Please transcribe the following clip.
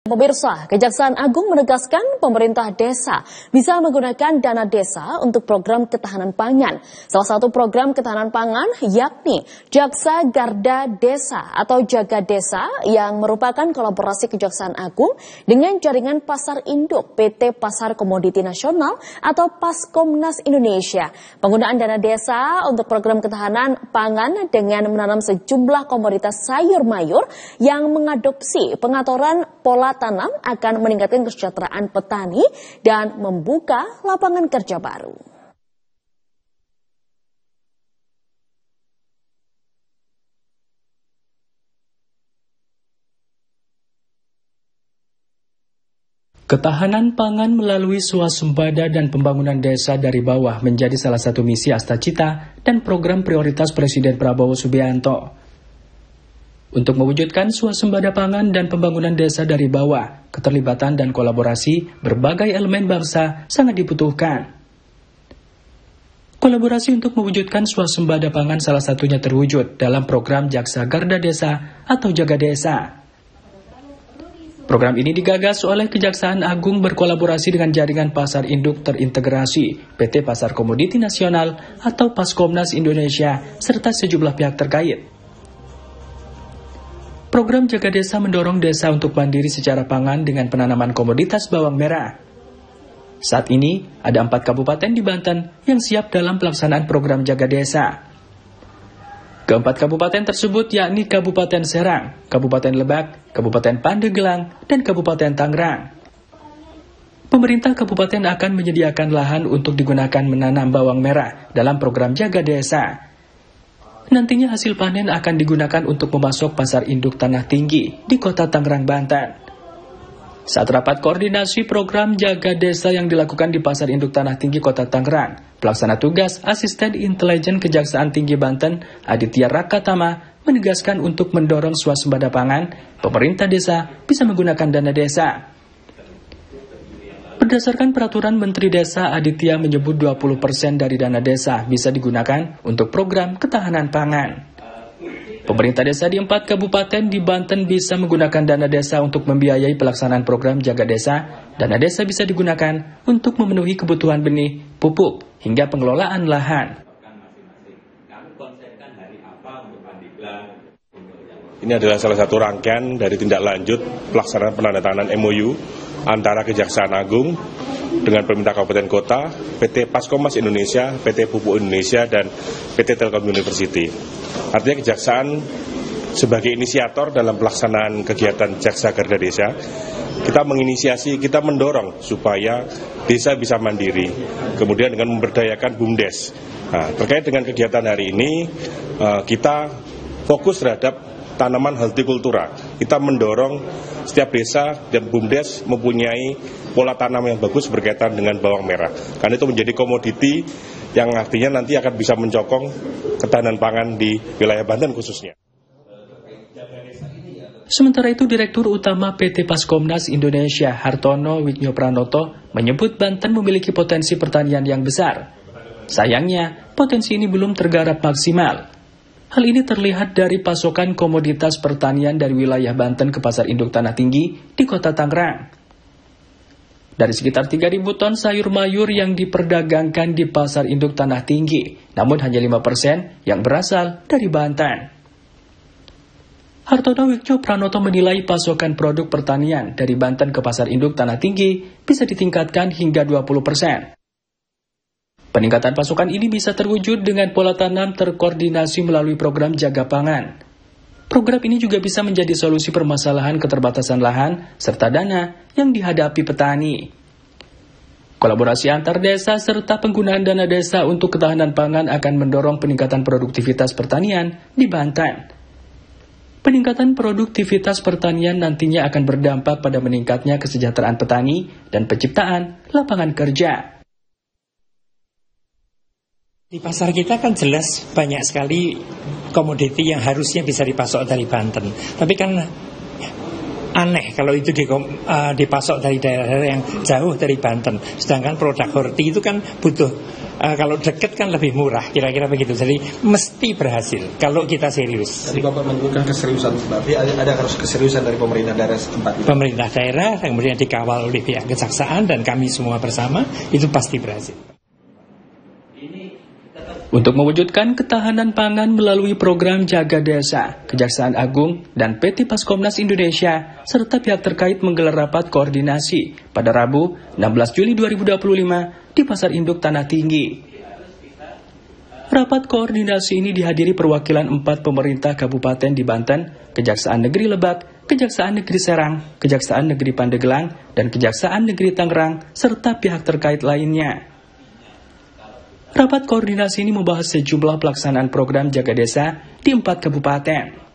Pemirsa, Kejaksaan Agung menegaskan pemerintah desa bisa menggunakan dana desa untuk program ketahanan pangan. Salah satu program ketahanan pangan yakni Jaksa Garda Desa atau Jaga Desa yang merupakan kolaborasi Kejaksaan Agung dengan jaringan pasar induk PT Pasar Komoditi Nasional atau Paskomnas Indonesia. Penggunaan dana desa untuk program ketahanan pangan dengan menanam sejumlah komoditas sayur mayur yang mengadopsi pengaturan pola tanam akan meningkatkan kesejahteraan petani dan membuka lapangan kerja baru. Ketahanan pangan melalui swasembada dan pembangunan desa dari bawah menjadi salah satu misi Astacita dan program prioritas Presiden Prabowo Subianto. Untuk mewujudkan swasembada pangan dan pembangunan desa dari bawah, keterlibatan dan kolaborasi berbagai elemen bangsa sangat dibutuhkan. Kolaborasi untuk mewujudkan swasembada pangan salah satunya terwujud dalam program Jaksa Garda Desa atau Jaga Desa. Program ini digagas oleh Kejaksaan Agung berkolaborasi dengan jaringan pasar induk terintegrasi PT Pasar Komoditi Nasional atau Paskomnas Indonesia serta sejumlah pihak terkait. Program Jaga Desa mendorong desa untuk mandiri secara pangan dengan penanaman komoditas bawang merah. Saat ini, ada 4 kabupaten di Banten yang siap dalam pelaksanaan program Jaga Desa. Keempat kabupaten tersebut yakni Kabupaten Serang, Kabupaten Lebak, Kabupaten Pandeglang, dan Kabupaten Tangerang. Pemerintah kabupaten akan menyediakan lahan untuk digunakan menanam bawang merah dalam program Jaga Desa. Nantinya hasil panen akan digunakan untuk memasok pasar induk Tanah Tinggi di Kota Tangerang, Banten. Saat rapat koordinasi program Jaga Desa yang dilakukan di Pasar Induk Tanah Tinggi Kota Tangerang, pelaksana tugas Asisten Intelijen Kejaksaan Tinggi Banten, Aditya Rakatama, menegaskan untuk mendorong swasembada pangan, pemerintah desa bisa menggunakan dana desa. Berdasarkan peraturan Menteri Desa, Aditya menyebut 20% dari dana desa bisa digunakan untuk program ketahanan pangan. Pemerintah desa di 4 kabupaten di Banten bisa menggunakan dana desa untuk membiayai pelaksanaan program Jaga Desa. Dana desa bisa digunakan untuk memenuhi kebutuhan benih, pupuk, hingga pengelolaan lahan. Ini adalah salah satu rangkaian dari tindak lanjut pelaksanaan penandatanganan MOU antara Kejaksaan Agung dengan pemerintah kabupaten kota, PT Paskomnas Indonesia, PT Pupuk Indonesia, dan PT Telkom University. Artinya Kejaksaan sebagai inisiator dalam pelaksanaan kegiatan Jaksa Garda Desa, kita menginisiasi, kita mendorong supaya desa bisa mandiri, kemudian dengan memberdayakan BUMDes. Nah, terkait dengan kegiatan hari ini, kita fokus terhadap tanaman hortikultura. Kita mendorong setiap desa dan BUMDes mempunyai pola tanam yang bagus berkaitan dengan bawang merah. Karena itu menjadi komoditi yang artinya nanti akan bisa mencokong ketahanan pangan di wilayah Banten khususnya. Sementara itu, Direktur Utama PT Paskomnas Indonesia, Hartono Widnyo Pranoto, menyebut Banten memiliki potensi pertanian yang besar. Sayangnya, potensi ini belum tergarap maksimal. Hal ini terlihat dari pasokan komoditas pertanian dari wilayah Banten ke Pasar Induk Tanah Tinggi di Kota Tangerang. Dari sekitar 3.000 ton sayur mayur yang diperdagangkan di Pasar Induk Tanah Tinggi, namun hanya 5% yang berasal dari Banten. Hartono Widnyo Pranoto menilai pasokan produk pertanian dari Banten ke Pasar Induk Tanah Tinggi bisa ditingkatkan hingga 20%. Peningkatan pasokan ini bisa terwujud dengan pola tanam terkoordinasi melalui program Jaga Pangan. Program ini juga bisa menjadi solusi permasalahan keterbatasan lahan serta dana yang dihadapi petani. Kolaborasi antar desa serta penggunaan dana desa untuk ketahanan pangan akan mendorong peningkatan produktivitas pertanian di Banten. Peningkatan produktivitas pertanian nantinya akan berdampak pada meningkatnya kesejahteraan petani dan penciptaan lapangan kerja. Di pasar kita kan jelas banyak sekali komoditi yang harusnya bisa dipasok dari Banten. Tapi kan aneh kalau itu dipasok dari daerah yang jauh dari Banten. Sedangkan produk horti itu kan butuh kalau deket kan lebih murah, kira-kira begitu. Jadi mesti berhasil kalau kita serius. Tadi Bapak menyebutkan keseriusan, tapi ada harus keseriusan dari pemerintah daerah setempat. Pemerintah daerah, kemudian dikawal oleh pihak kejaksaan dan kami semua bersama, itu pasti berhasil. Untuk mewujudkan ketahanan pangan melalui program Jaga Desa, Kejaksaan Agung dan PT Paskomnas Indonesia serta pihak terkait menggelar rapat koordinasi pada Rabu 16 Juli 2025 di Pasar Induk Tanah Tinggi. Rapat koordinasi ini dihadiri perwakilan 4 pemerintah kabupaten di Banten, Kejaksaan Negeri Lebak, Kejaksaan Negeri Serang, Kejaksaan Negeri Pandeglang, dan Kejaksaan Negeri Tangerang serta pihak terkait lainnya. Rapat koordinasi ini membahas sejumlah pelaksanaan program Jaga Desa di 4 kabupaten.